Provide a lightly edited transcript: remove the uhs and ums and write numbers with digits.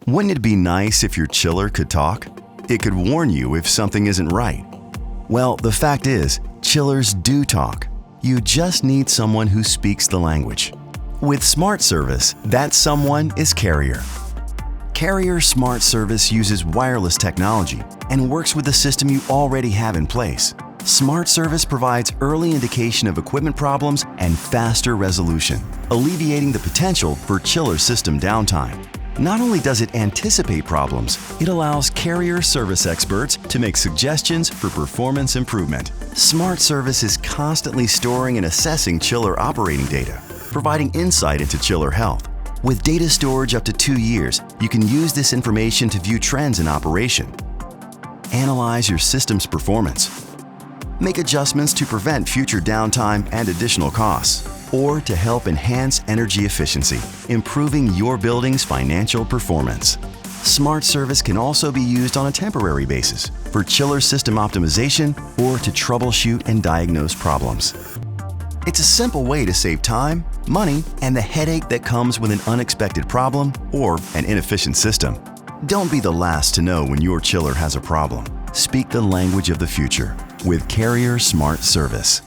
Wouldn't it be nice if your chiller could talk? It could warn you if something isn't right. Well, the fact is, chillers do talk. You just need someone who speaks the language. With Smart Service, that someone is Carrier. Carrier Smart Service uses wireless technology and works with the system you already have in place. Smart Service provides early indication of equipment problems and faster resolution, alleviating the potential for chiller system downtime. Not only does it anticipate problems, it allows Carrier service experts to make suggestions for performance improvement. Smart Service is constantly storing and assessing chiller operating data, providing insight into chiller health. With data storage up to 2 years, you can use this information to view trends in operation, analyze your system's performance, make adjustments to prevent future downtime and additional costs, or to help enhance energy efficiency, improving your building's financial performance. Smart Service can also be used on a temporary basis for chiller system optimization or to troubleshoot and diagnose problems. It's a simple way to save time, money, and the headache that comes with an unexpected problem or an inefficient system. Don't be the last to know when your chiller has a problem. Speak the language of the future with Carrier Smart Service.